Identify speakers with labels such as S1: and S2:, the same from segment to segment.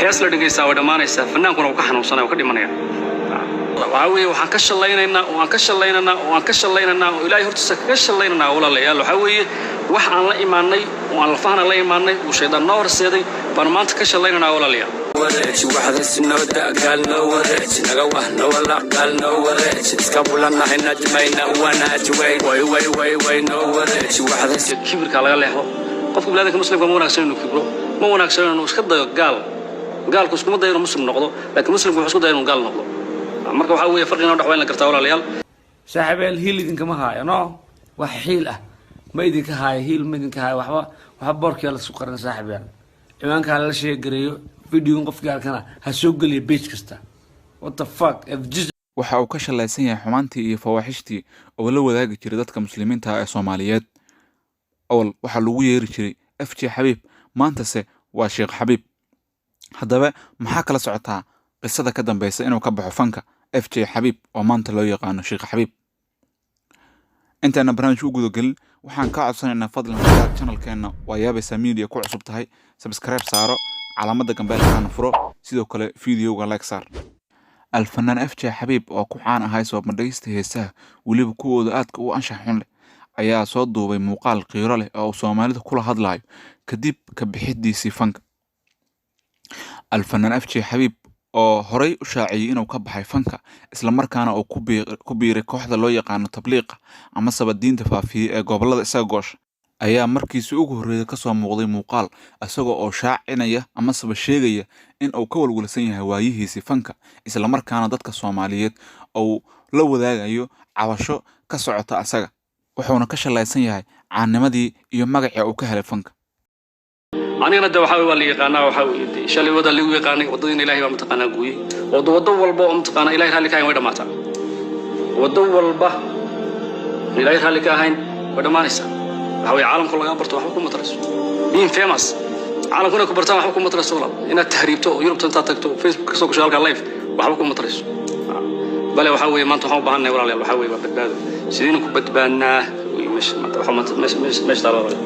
S1: hees la dhigaysaa way dhamaanaysaa fanaankuna uu ka xanuunsanaa oo ka dhimanaya waxa weeye waxaan ka shalaynanaa oo ilaahay hortiisa kaga shalaynanaa walaalayaal waxa weeye wax aan la imaanay oo aan lafahana la imaanay oo shaydaan noo horseeday baan maanta ka shalaynanaa walaalayaal ورج واحد السنة قال نو ورج نجوه ولا قال نو ورج اسكابولنا هنا جمينا وانا جوي وي نو ورج واحد كبر كلا له قف بلادك مسلم كم وناكسر إنه كبره ما وناكسر إنه وش كده قال كوس كم داير مسلم نقضه لكن مسلم وش كده داير قال نقضه مركب حاول يفرقنا ودحوين لك رتاول عليال
S2: صاحب الهيل إذن كما هاي أنا وحيلة ما إذن كهاي هيل ما إذن كهاي وحبورك يلا سكرنا صاحب يعني إيمان كان شيء قريو فيديو قف قال كنا هسوق لي بيج كستا what the fuck
S3: waxa uu ka shalaysan yahay xumaantii iyo fawaaxishtii oo la wadaagi jiray dadka muslimiinta ah ee Soomaaliyeed awal waxa lagu yeeri jiray FJ Xabiib maantase waa Sheekh Xabiib haddaba maxaa kala socotaa qisada ka dambaysa inuu ka baxo fanka FJ Xabiib oo maanta loo yaqaan Sheekh Xabiib intaana barnaamij u gudo galin waxaan ka codsanaynaa fadlan channelkeena waa Yabesa Media ku cusub tahay subscribe saaro علامة جنبال كان فرو سيدو كله فيديو ولايك صار الفنان FJ Xabiib oo ku caan ahay soo bandhigista heesaha waliba kuwooda aadka u anshax xun leh ayaa soo duubay muuqaal qiiro leh oo Soomaalida kula hadlayo kadib ka bixidiisii fanka الفنان FJ Xabiib oo horay u shaaciyay inuu ka baxay fanka isla markaana uu ku biiray kooxda loo yaqaan tabliiqa ama sabadiinta faafiye ee gobolada isaga goosh ayaa markiisii ugu horreeyay ka soo muuqday muuqaal asagoo oo shaacinaya ama saba sheegaya in uu ka walwalsan yahay waayihiisii fanka isla markaana dadka Soomaaliyeed oo la wadaagayo cabasho ka socota asaga wuxuuna ka shalaysan yahay caanimadii iyo magacii uu ka helay fanka
S1: anigana waxa waa la yaqaanaa waxa weeye shalay wada lagu yaqaanay wadadina Ilaahay waa mataqaanaa gooyay wado walba oo mataqaanaa Ilaahay raalli ka ahayn way dhamaataa wado walba Ilaahay raalli ka ahayn way dhamaanaysaa هو عالم كله برتو حكم مدرس مين فيمس عالم كله كبرتان حكم مدرس ولا إن التهريبته يوروب تنتاتكتو فيسبوك سوق شغال لايف وحكم مدرس بلا وحوي ما انتو حوبها لنا ولا وحوي بدباد سيدين كبدبانا مش ضروري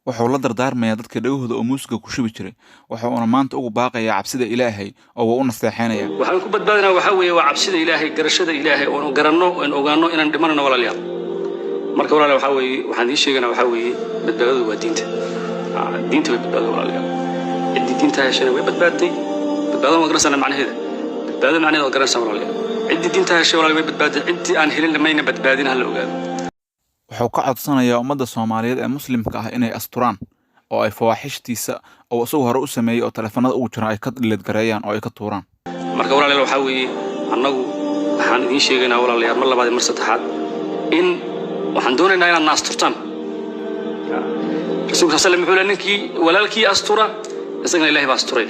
S3: wuxuu la dardaarmayaa dadka dhagahooda oo muusiga ku shubi jiray wuxuuna maanta ugu baaqayaa cabsida Ilaahay oo uu nasteexaynaya
S1: waxaan ku badbaadinaa waxa weeye waa cabsida Ilaahay garashada Ilaahay oo garanno oo ogaano inaan dhimanano walaalayaal marka walaal waxa weeye waxaan ii sheeganaa waxa weeye badbaadadu waa diinta way badbaado walaalayaal diinta heshay way badbaaday badbaado ma garanaysaa macnaheeda badbaado macnaheeda garanaysaa walaalayaal diinta heshay walaal way badbaaday intii aan helin mayna badbaadin hal ogaado
S3: wuxuu ka codsanayaa ummadda Soomaaliyeed ee muslimka ah inay asturaan oo ay fawaaxishtiisa oo isagu hore u sameeyay oo telefoonada ugu jira ay ka leed gareeyaan oo ay ka tuuraan
S1: marka walaalayaal waxa weeye annagu waxaan idin sheegaynaa walaalayaal mar labaad mar saddexaad in waxaan doonaynaa inaad naasturtaan rasuulka sallallahu alayhi wa sallam ninkii walaalkii astura isagana Ilaahay baa asturay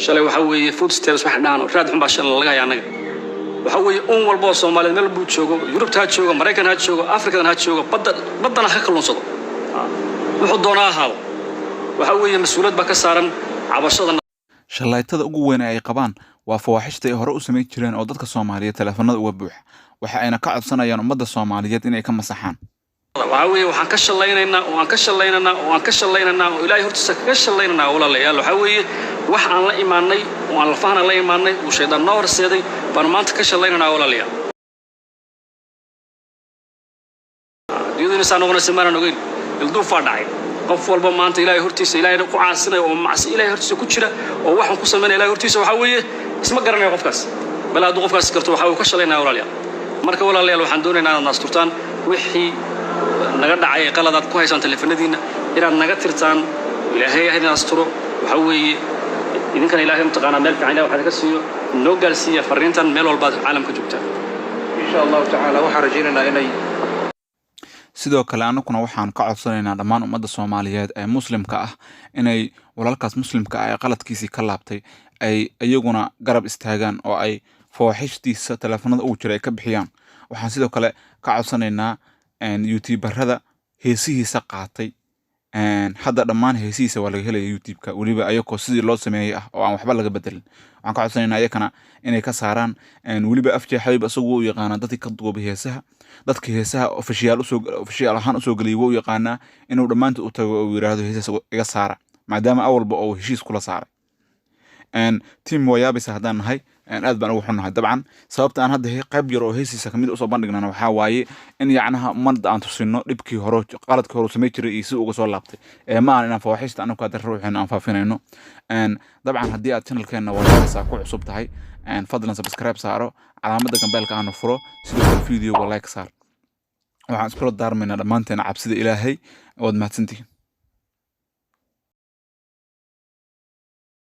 S1: shalay waxa weeye footsteps wax dhaano raad xun baa shalay laga yaanaga waxa weeye walba Soomaaliyeed meel buu joogo Yurub ha joogo Mareykan ha joogo Afrika ha joogo badana ha kalunsado wuxuu doonaa ahaado waxa weeye mas'uuliyad ba ka saaran cabashada
S3: shalaytada ugu weyn ay qabaan waa fawaaxishta ay hore u sameeyay jireen oo dadka Soomaaliyeed telefoonada uga buux waxa ayna ka codsanayaan ummadda Soomaaliyeed inay ka masaxaan
S1: waxa weeye waxaan ka shalaynanaa oo Ilaahay hortiisa kaga shalaynanaa walaalayaal waxa weeye wax aan la imaanay oo aan lafahana la imaanay oo shaydaan noo horseeday baan maanta ka shalaynanaa walaalayaal diidina saanoqona samaana ogeyn ildu faadhacay qof walba maanta Ilaahay hortiisa Ilaahay ku caasinayo oo macsi Ilaahay hortiisa ku jira oo waxaan ku sameeyay Ilaahay hortiisa waxa weeye isma garanayo qofkaas bal aad qofkaas karto waxa uu ka shalaynaa walaalayaal marka walaalayaal waxaan doonaynaa inaad naasturtaan wixii naga dhacay qaladaad ku haysan telefoonadiina inaad naga tirtaan Ilaahay ha naasturo waxa weeye idinkana Ilaahay mutaqaana meel fiican Ilaahay waxa ka siiyo noo gaarsiiya fariintan meel walba caalamka joogta insha Allah ta'ala waxa rajaynaynaa inay
S3: sidoo kale anaguna waxaan ka codsanaynaa dhammaan ummadda Soomaaliyeed ee muslimka ah inay walaalkaas muslimka ah ee qaladkiisii ka laabtay ay iyaguna garab istaagaan oo ay fawaaxishtiisa telefoonada ugu jira ay ka bixiyaan waxaan sidoo kale ka codsanaynaa YouTuberada heesihiisa qaatay hadda dhammaan heesihiisa waa laga helaya YouTube-ka waliba ayagoo sidii loo sameeyay ah oo aan waxba laga bedelin waxaan ka codsanaynaa ayakana inay ka saaraan waliba FJ Xabiib asagu u yaqaan dadkii ka duubay heesaha dadka heesaha official ahaan u soo galay wuu yaqaanaa inuu dhamaantood u tago oo yiraahdo heesaha iga saara maadaama awalba oo heshiis kula saaray team wayaabis haddaan nahay aad baan ugu xunnahay dabcan sababta aan hadda qayb yar oo heesiisa kamid usoo bandhignana waxaa waaye in yacnaha ummadda aan tusino dhibkii hore qaladkii hore samay jiray iyo si uga soo laabtay ma aan inaan fawaaxista anagu hadda ruuxeena aan faafinayno dabcan haddii aad channelkeena wayaabisa ku cusub tahay fadlan subscribe saaro calaamadda gambeelka aanu furo sidoo kale videoga like saar waxaan iskula daarmaynaa dhammaanteena cabsida ilaahay waad mahadsantihiin